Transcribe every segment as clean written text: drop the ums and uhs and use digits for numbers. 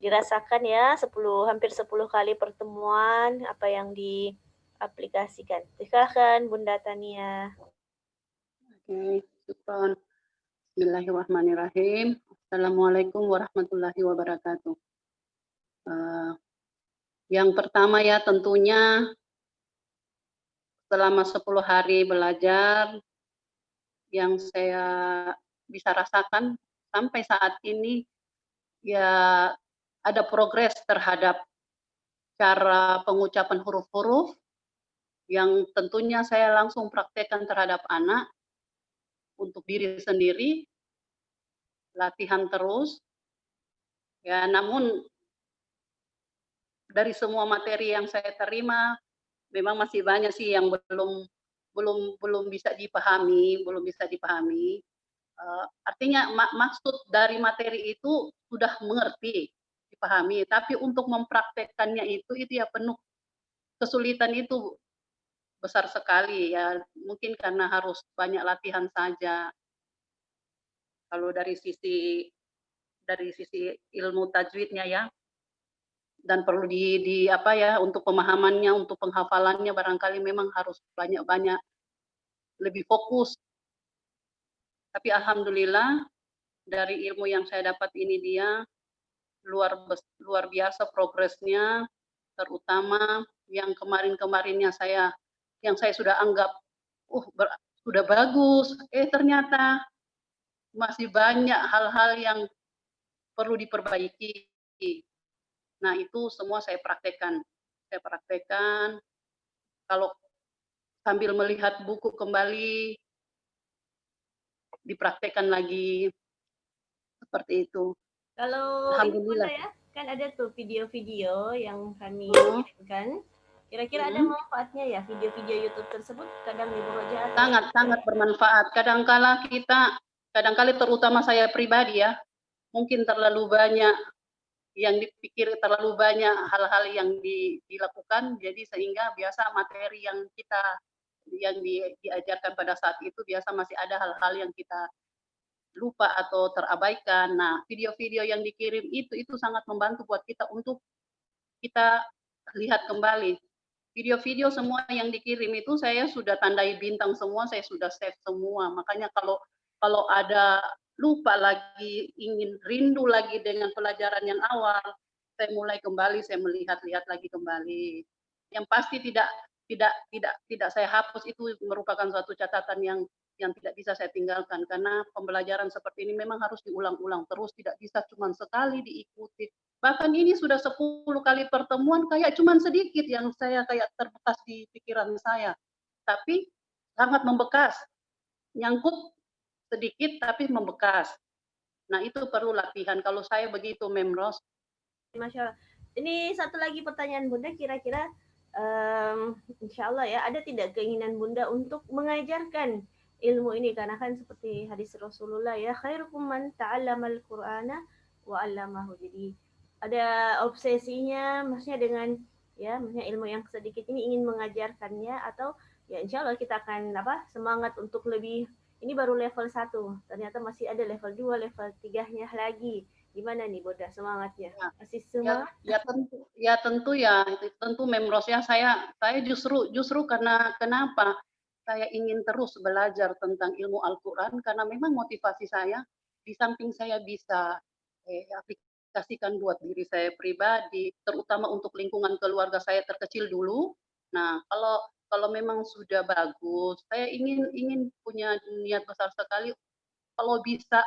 dirasakan ya 10 hampir 10 kali pertemuan apa yang diaplikasikan. Silakan Bunda Tania. Oke, syukron. Bismillahirrahmanirrahim. Assalamualaikum warahmatullahi wabarakatuh. Eh, yang pertama ya tentunya selama 10 hari belajar yang saya bisa rasakan sampai saat ini ya ada progres terhadap cara pengucapan huruf-huruf yang tentunya saya langsung praktekkan terhadap anak untuk diri sendiri, latihan terus. Ya, namun dari semua materi yang saya terima memang masih banyak sih yang belum bisa dipahami, artinya maksud dari materi itu sudah mengerti, dipahami, tapi untuk mempraktekkannya itu ya penuh kesulitan itu besar sekali ya, mungkin karena harus banyak latihan saja. Kalau dari sisi ilmu tajwidnya ya, dan perlu di apa ya, untuk pemahamannya, untuk penghafalannya barangkali memang harus banyak-banyak lebih fokus. Tapi alhamdulillah dari ilmu yang saya dapat ini dia luar biasa progresnya, terutama yang kemarin-kemarinnya yang saya sudah anggap, sudah bagus, ternyata masih banyak hal-hal yang perlu diperbaiki. Nah, itu semua saya praktekkan. Saya praktekkan, kalau sambil melihat buku kembali, dipraktekkan lagi, seperti itu. Kalau ini Bunda Alhamdulillah. ya, kan ada tuh video-video yang kami Mhm, kirimkan. Kira-kira ada mhm. manfaatnya ya video-video YouTube tersebut? Kadang di murojaah atau Sangat-sangat bermanfaat. Kadangkali terutama saya pribadi ya, mungkin terlalu banyak yang dipikir, terlalu banyak hal-hal yang dilakukan, jadi sehingga biasa materi yang diajarkan pada saat itu biasa masih ada hal-hal yang kita lupa atau terabaikan. Nah, video-video yang dikirim itu sangat membantu buat kita untuk kita lihat kembali. Video-video semua yang dikirim itu saya sudah tandai bintang semua, saya sudah save semua. Makanya kalau kalau ada lupa lagi, ingin rindu lagi dengan pelajaran yang awal, saya mulai kembali, saya melihat-lihat lagi kembali. Yang pasti tidak saya hapus, itu merupakan suatu catatan yang tidak bisa saya tinggalkan, karena pembelajaran seperti ini memang harus diulang-ulang terus, tidak bisa cuma sekali diikuti. Bahkan ini sudah 10 kali pertemuan kayak cuman sedikit yang saya kayak terbekas di pikiran saya. Tapi sangat membekas, nyangkut sedikit tapi membekas. Nah, itu perlu latihan. Kalau saya begitu, Memros. Masya Allah. Ini satu lagi pertanyaan Bunda, kira-kira insya Allah ya, ada tidak keinginan Bunda untuk mengajarkan ilmu ini? Karena kan seperti hadis Rasulullah ya, khairukum man ta'allamal Qur'ana wa 'allamahu. Jadi ada obsesinya, maksudnya dengan ya, maksudnya ilmu yang sedikit ini ingin mengajarkannya, atau ya insya Allah kita akan apa semangat untuk lebih. Ini baru level 1, ternyata masih ada level 2, level 3-nya lagi. Gimana nih Bunda semangatnya? Ya, Masih ya, semangat? tentu Memros ya, saya justru karena kenapa saya ingin terus belajar tentang ilmu Al-Quran, karena memang motivasi saya di samping saya bisa aplikasikan buat diri saya pribadi, terutama untuk lingkungan keluarga saya terkecil dulu. Nah, kalau kalau memang sudah bagus, saya ingin punya niat besar sekali kalau bisa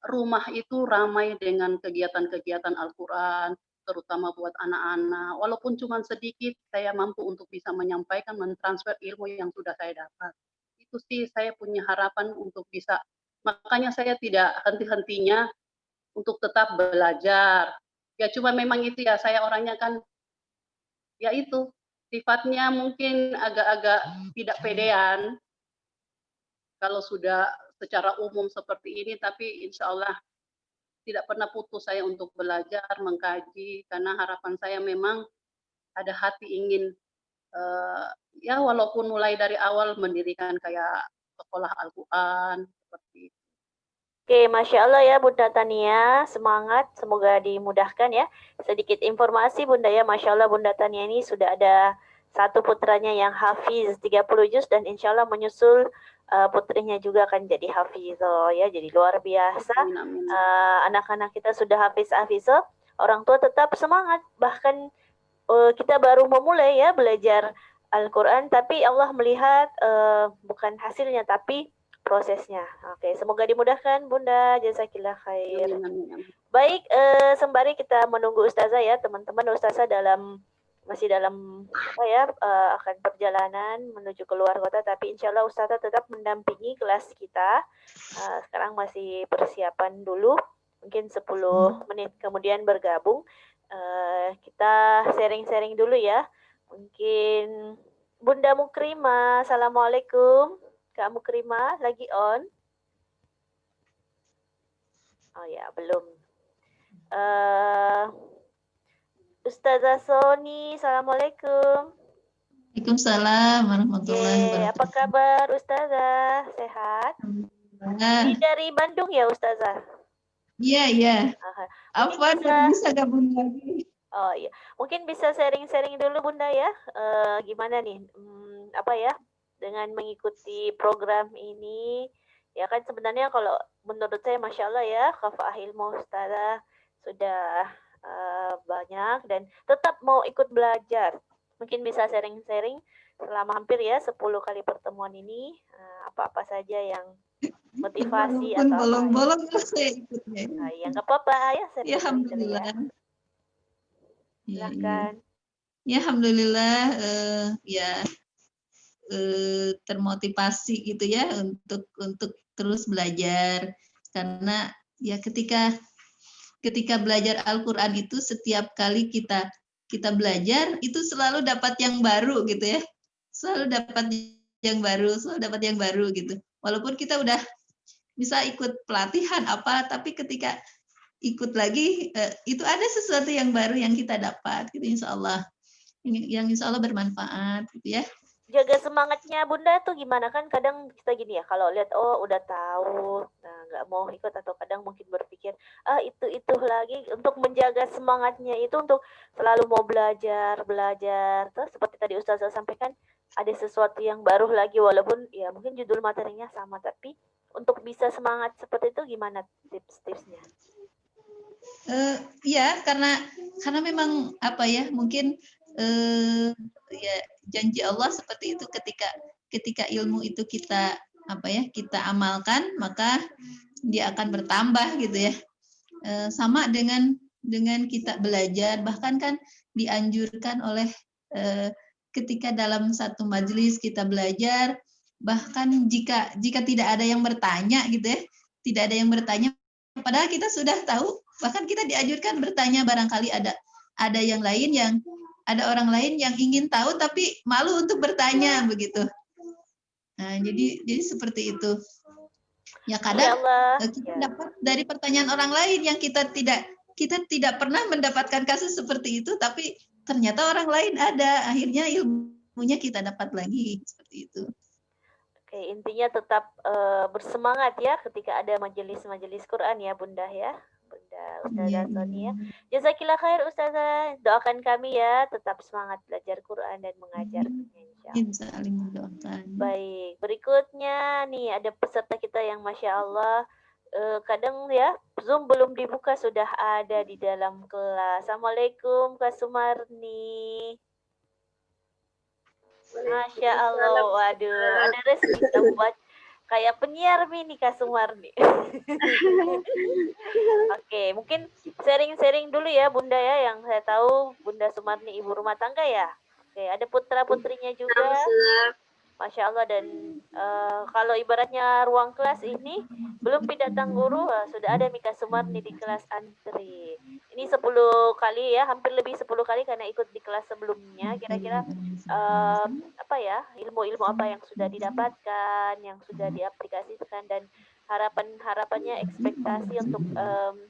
rumah itu ramai dengan kegiatan-kegiatan Al-Quran, terutama buat anak-anak. Walaupun cuma sedikit, saya mampu untuk bisa menyampaikan, mentransfer ilmu yang sudah saya dapat. Itu sih saya punya harapan untuk bisa. Makanya saya tidak henti-hentinya untuk tetap belajar. Ya cuma memang itu ya, saya orangnya kan, ya itu, sifatnya mungkin agak-agak tidak pedean kalau sudah secara umum seperti ini, tapi insya Allah tidak pernah putus saya untuk belajar, mengkaji, karena harapan saya memang ada hati ingin, ya walaupun mulai dari awal mendirikan kayak sekolah Al-Quran, seperti itu. Oke, Masya Allah ya Bunda Tania, semangat, semoga dimudahkan ya. Sedikit informasi Bunda ya, Masya Allah Bunda Tania ini sudah ada satu putranya yang hafiz 30 juz dan insya Allah menyusul putrinya juga akan jadi hafizoh ya, jadi luar biasa. Anak-anak kita sudah hafizoh, orang tua tetap semangat, bahkan kita baru memulai ya belajar Al-Quran, tapi Allah melihat bukan hasilnya, tapi prosesnya. Oke, semoga dimudahkan Bunda, jazakillah khair. Baik, sembari kita menunggu Ustazah ya, teman-teman. Ustazah masih dalam apa ya, akan perjalanan menuju keluar kota, tapi insya Allah Ustazah tetap mendampingi kelas kita. Sekarang masih persiapan dulu, mungkin 10 menit kemudian bergabung. Kita sharing-sharing dulu ya. Mungkin Bunda Mukrima, Assalamualaikum. Kak Mukrima lagi on? Oh ya, belum. Ustazah Soni, Assalamualaikum. Waalaikumsalam warahmatullahi wabarakatuh. Apa kabar Ustazah? Sehat? Ini dari Bandung ya Ustazah? Iya. Apa bisa gabung lagi? Oh iya, mungkin bisa sharing-sharing dulu Bunda ya. Gimana nih? Apa ya? Dengan mengikuti program ini, ya kan sebenarnya kalau menurut saya Masya Allah ya, kafa'ah ilmu Ustazah sudah banyak dan tetap mau ikut belajar. Mungkin bisa sharing-sharing selama hampir ya 10 kali pertemuan ini, apa-apa saja yang motivasi atau bolong-bolong saya ikutnya. Ya nggak apa-apa ya. Ya, alhamdulillah. Silakan. Ya, alhamdulillah termotivasi gitu ya untuk terus belajar, karena ya ketika belajar Al-Qur'an itu setiap kali kita belajar itu selalu dapat yang baru gitu ya. Selalu dapat yang baru gitu. Walaupun kita udah bisa ikut pelatihan apa, tapi ketika ikut lagi itu ada sesuatu yang baru yang kita dapat gitu, insya Allah bermanfaat gitu ya. Jaga semangatnya Bunda tuh gimana, kan kadang kita gini ya, kalau lihat udah tahu, nah nggak mau ikut, atau kadang mungkin berpikir itu lagi. Untuk menjaga semangatnya itu untuk selalu mau belajar terus, seperti tadi Ustazah sampaikan, ada sesuatu yang baru lagi walaupun ya mungkin judul materinya sama, tapi untuk bisa semangat seperti itu gimana tips-tipsnya? Ya karena memang apa ya, mungkin ya janji Allah seperti itu, ketika ilmu itu kita amalkan, maka dia akan bertambah gitu ya. Sama dengan kita belajar, bahkan kan dianjurkan oleh ketika dalam satu majelis kita belajar, bahkan jika tidak ada yang bertanya gitu ya, padahal kita sudah tahu, bahkan kita dianjurkan bertanya, barangkali ada yang lain ada orang lain yang ingin tahu tapi malu untuk bertanya begitu. Nah, jadi seperti itu. Ya kadang kita dapat dari pertanyaan orang lain yang kita tidak pernah mendapatkan kasus seperti itu, tapi ternyata orang lain ada, akhirnya ilmunya kita dapat lagi seperti itu. Oke, intinya tetap bersemangat ya ketika ada majelis-majelis Quran ya Bunda ya. Ustazah Sonia. Jazakillah khair Ustazah. Doakan kami ya tetap semangat belajar Quran dan mengajarnya insyaallah. Baik, berikutnya nih ada peserta kita yang Masya Allah. Kadang ya Zoom belum dibuka sudah ada di dalam kelas. Assalamualaikum Kak Sumarni. Masya Allah, waduh, ada rezeki buat kayak penyiar nih Kak Sumarni. Oke, mungkin sharing-sharing dulu ya Bunda ya, yang saya tahu Bunda Sumarni ibu rumah tangga ya. Oke, ada putra-putrinya juga. Masya Allah, dan kalau ibaratnya ruang kelas ini belum datang guru, sudah ada Mika Sumarni di kelas antri. Ini 10 kali ya, hampir lebih 10 kali karena ikut di kelas sebelumnya. Kira-kira apa ya, ilmu-ilmu apa yang sudah didapatkan, yang sudah diaplikasikan, dan harapannya, ekspektasi untuk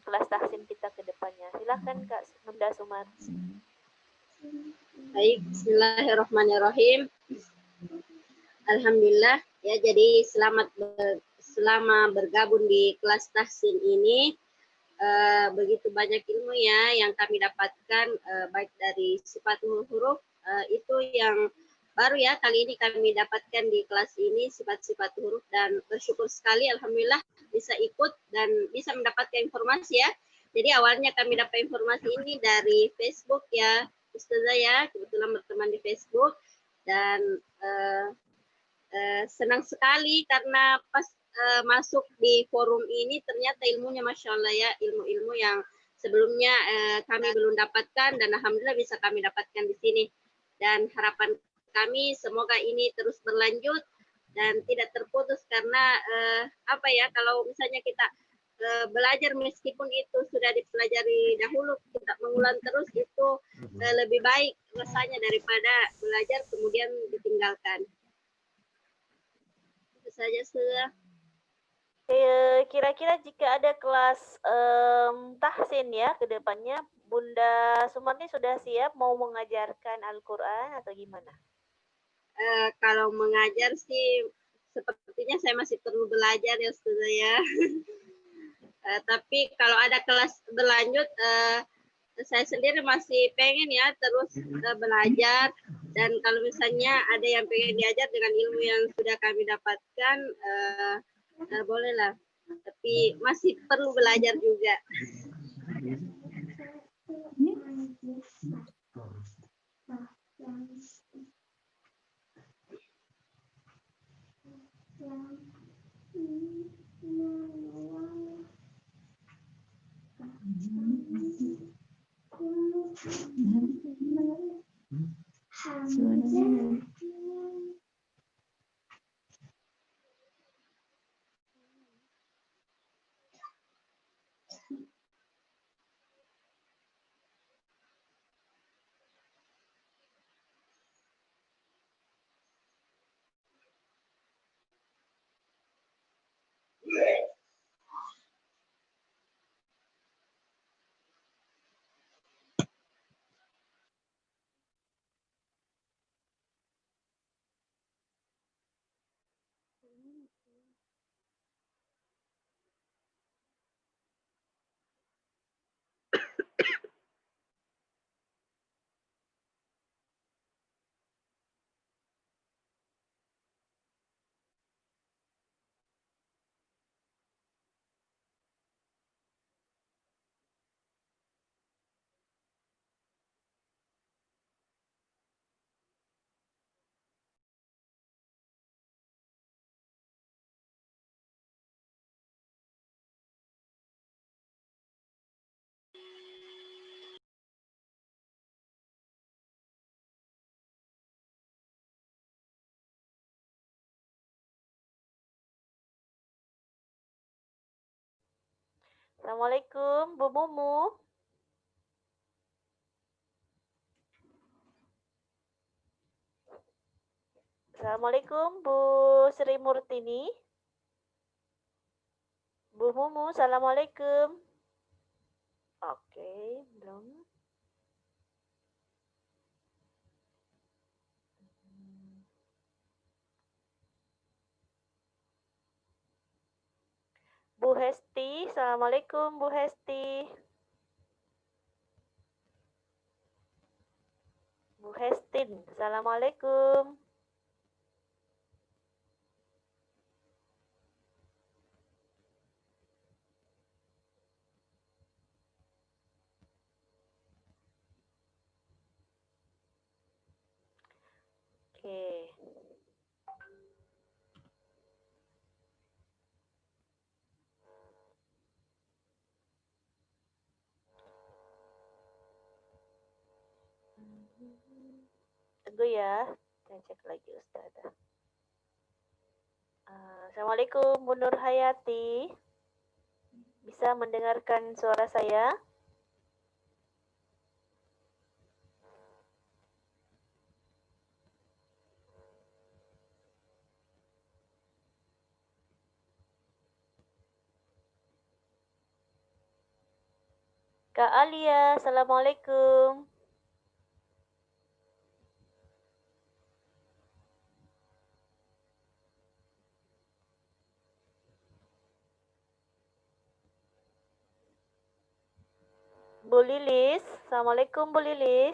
kelas tahsin kita ke depannya. Silakan Kak Bunda Sumarni. Baik, bismillahirrahmanirrahim. Alhamdulillah ya, jadi selamat selama bergabung di kelas tahsin ini begitu banyak ilmu ya yang kami dapatkan baik dari sifat huruf itu yang baru ya kali ini kami dapatkan di kelas ini sifat-sifat huruf dan bersyukur sekali alhamdulillah bisa ikut dan bisa mendapatkan informasi ya. Jadi awalnya kami dapat informasi ini dari Facebook ya Ustazah ya, kebetulan berteman di Facebook dan senang sekali karena pas masuk di forum ini ternyata ilmunya Masya Allah ya, ilmu-ilmu yang sebelumnya kami belum dapatkan dan alhamdulillah bisa kami dapatkan di sini. Dan harapan kami semoga ini terus berlanjut dan tidak terputus karena apa ya, kalau misalnya kita belajar meskipun itu sudah dipelajari dahulu, kita mengulang terus itu lebih baik rasanya daripada belajar kemudian ditinggalkan. Itu saja sudah. Kira-kira jika ada kelas tahsin ya ke depannya, Bunda Sumarni sudah siap mau mengajarkan Al-Quran atau gimana? Kalau mengajar sih sepertinya saya masih perlu belajar ya Ustazah ya. Tapi kalau ada kelas berlanjut, saya sendiri masih pengen ya terus belajar. Dan kalau misalnya ada yang pengen diajar dengan ilmu yang sudah kami dapatkan, bolehlah. Tapi masih perlu belajar juga. Assalamualaikum, Bu Mumu. Assalamualaikum, Bu Sri Murtini. Bu Mumu, Assalamualaikum. Oke, belum. Bu Hesti, Assalamualaikum Bu Hesti. Bu Hestin, Assalamualaikum. Oke. Tunggu ya, saya cek lagi Ustazah. Assalamualaikum Bu Nur Hayati. Bisa mendengarkan suara saya? Kak Alia, Assalamualaikum. Bu Lilis. Assalamualaikum Bu Lilis.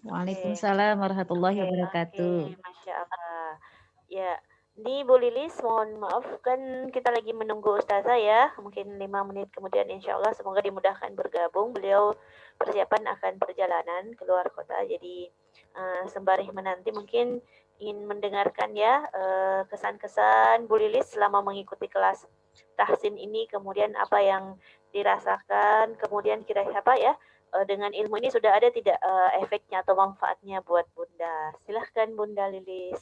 Waalaikumsalam warahmatullahi wabarakatuh. Oke, Masya Allah. Ya, ini Bu Lilis, mohon maaf kan kita lagi menunggu Ustazah ya. Mungkin 5 menit kemudian insya Allah semoga dimudahkan bergabung. Beliau persiapan akan perjalanan keluar kota. Jadi sembari menanti mungkin ingin mendengarkan ya kesan-kesan Bu Lilis selama mengikuti kelas tahsin ini. Kemudian apa yang dirasakan. Kemudian kira-kira apa ya. Dengan ilmu ini sudah ada tidak efeknya atau manfaatnya buat Bunda? Silahkan Bunda Lilis.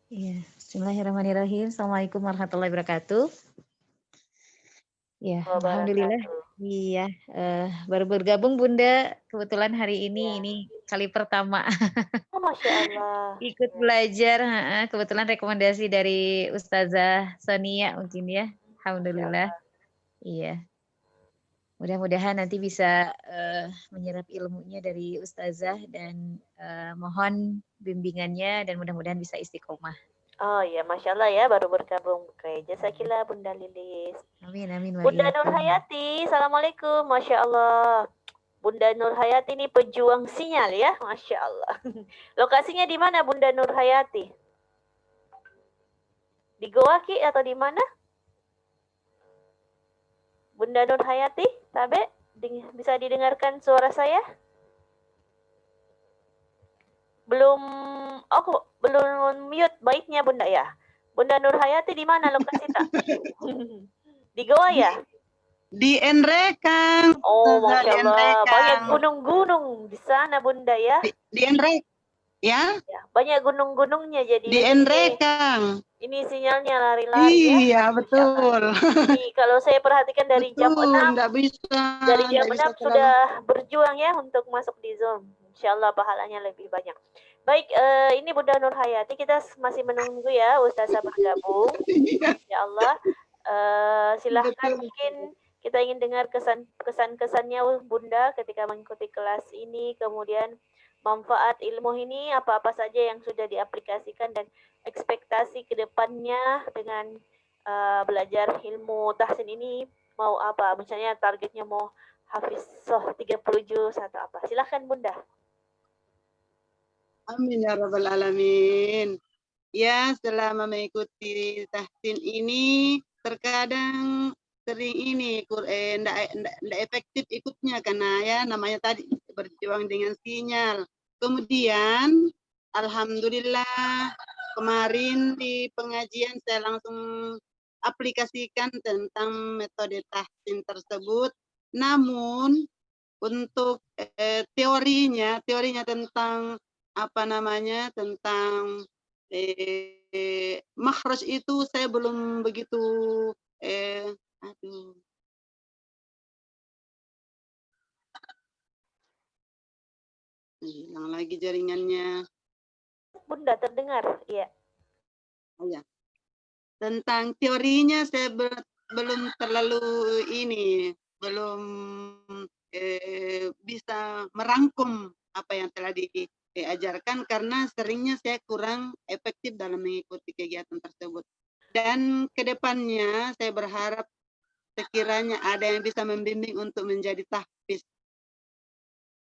Iya, Bismillahirrahmanirrahim. Assalamualaikum warahmatullahi wabarakatuh. Ya, alhamdulillah. Iya, baru bergabung Bunda. Kebetulan hari ini kali pertama Oh, Masya Allah. ikut belajar. Kebetulan rekomendasi dari Ustazah Sonia mungkin ya. Alhamdulillah. Iya. Mudah-mudahan nanti bisa menyerap ilmunya dari Ustazah dan mohon bimbingannya dan mudah-mudahan bisa istiqomah. Oh ya, Masya Allah ya, baru bergabung. Oke, jasakillah Bunda Lilis. Amin, amin. Bunda Nur Hayati, Assalamualaikum, Masya Allah. Bunda Nur Hayati ini pejuang sinyal ya, Masya Allah. Lokasinya di mana Bunda Nur Hayati? Di Goa Ki atau di mana? Bunda Nur Hayati, Tabe, bisa didengarkan suara saya? Belum mute baiknya Bunda ya. Bunda Nur Hayati di mana lokasi tak? Di Goa ya? Di Enrekang. Oh, Masya Allah. Banyak gunung-gunung di sana Bunda ya? Di Enrek. Ya? Banyak gunung-gunungnya jadi. Di Enrekang. Ini sinyalnya lari-lari ya. Iya, betul. Ini kalau saya perhatikan dari jam 6. Dari jam 6 sudah berjuang ya untuk masuk di Zoom. Insya Allah pahalanya lebih banyak. Baik, ini Bunda Nur Hayati. Kita masih menunggu ya Ustazah bergabung. Insya Allah. Silahkan mungkin kita ingin dengar kesan-kesannya Bunda ketika mengikuti kelas ini. Kemudian manfaat ilmu ini apa-apa saja yang sudah diaplikasikan dan ekspektasi ke depannya dengan belajar ilmu tahsin ini mau apa? Misalnya targetnya mau hafizah 30 juz atau apa? Silahkan Bunda. Amin ya rabbal alamin. Ya, selama mengikuti tahsin ini terkadang sering ini ndak efektif ikutnya karena ya namanya tadi berjuang dengan sinyal. Kemudian alhamdulillah kemarin di pengajian saya langsung aplikasikan tentang metode tahsin tersebut. Namun untuk teorinya tentang apa namanya tentang makhraj itu saya belum begitu hilang lagi jaringannya. Bunda terdengar, iya. Oh ya. Tentang teorinya saya belum terlalu belum bisa merangkum apa yang telah diajarkan karena seringnya saya kurang efektif dalam mengikuti kegiatan tersebut. Dan kedepannya saya berharap sekiranya ada yang bisa membimbing untuk menjadi tahfiz.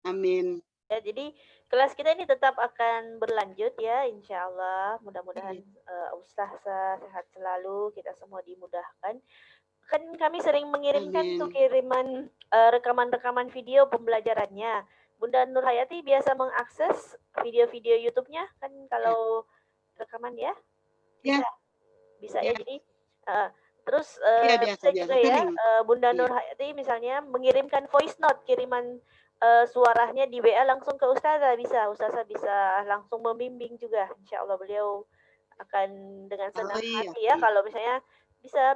Amin. Ya, jadi kelas kita ini tetap akan berlanjut ya, insya Allah. Mudah-mudahan Ustazah sehat selalu, kita semua dimudahkan. Kan kami sering mengirimkan tuh kiriman rekaman-rekaman video pembelajarannya. Bunda Nur Hayati biasa mengakses video-video YouTube-nya kan kalau rekaman ya? Bisa ya. Jadi terus bisa juga ya Bunda Nur Hayati misalnya mengirimkan voice note kiriman suaranya di WA langsung ke Ustazah Ustazah bisa langsung membimbing juga. Insya Allah beliau akan dengan senang hati ya kalau misalnya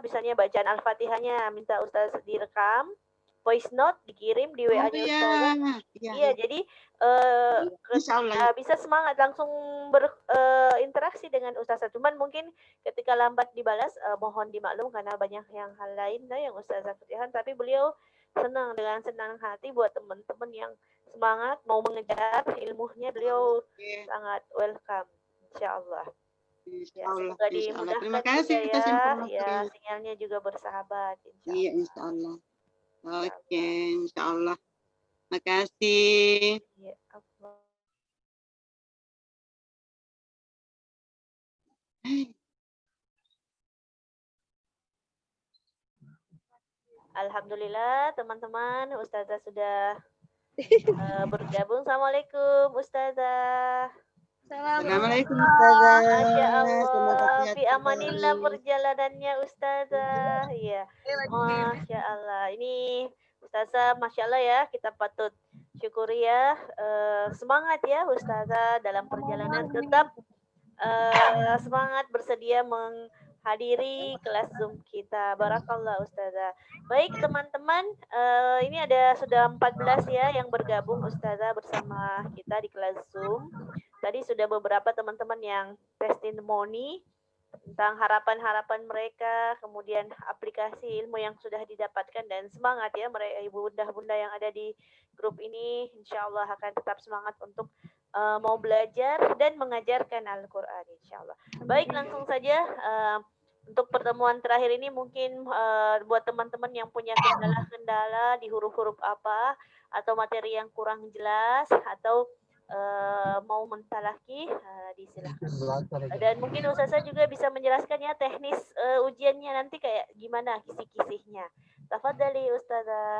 misalnya bacaan Al-Fatihahnya minta Ustazah direkam, voice note dikirim di WA-nya Ustazah. Iya, jadi bisa semangat langsung berinteraksi dengan Ustazah. Cuman mungkin ketika lambat dibalas mohon dimaklum karena banyak yang hal lain yang Ustazah kerjakan, tapi beliau senang dengan senang hati buat teman-teman yang semangat mau mengejar ilmunya, beliau sangat welcome, insya Allah. Ya, Insyaallah, semoga insyaallah. Terima dimudahkan kasih juga atas ya. Ya, informasinya. sinyalnya juga bersahabat. Iya, Insyaallah. insyaallah. Oke, insyaallah. Makasih. Ya, Allah. Alhamdulillah teman-teman, Ustazah sudah bergabung. Assalamualaikum Ustazah. Assalamualaikum Ustazah. Masya Semoga Allah, sehat fi amanillah kembali. perjalanannya Ustazah. Iya, Masya Allah. Ini Ustazah, Masya Allah ya, kita patut syukuri ya. Semangat ya Ustazah dalam perjalanan, tetap semangat bersedia menghadiri kelas Zoom kita. Barakallah Ustazah. Baik teman-teman, ini ada sudah 14 ya yang bergabung Ustazah bersama kita di kelas Zoom. Tadi sudah beberapa teman-teman yang testimoni tentang harapan-harapan mereka, kemudian aplikasi ilmu yang sudah didapatkan, dan semangat ya mereka ibu bunda-bunda yang ada di grup ini, insya Allah akan tetap semangat untuk mau belajar dan mengajarkan Al-Quran insya Allah. Baik, langsung saja untuk pertemuan terakhir ini mungkin buat teman-teman yang punya kendala-kendala di huruf-huruf apa atau materi yang kurang jelas atau mau mentalaki, disilahkan. Dan mungkin Ustazah juga bisa menjelaskan ya teknis ujiannya nanti kayak gimana kisi-kisihnya. Tafadhali Ustazah.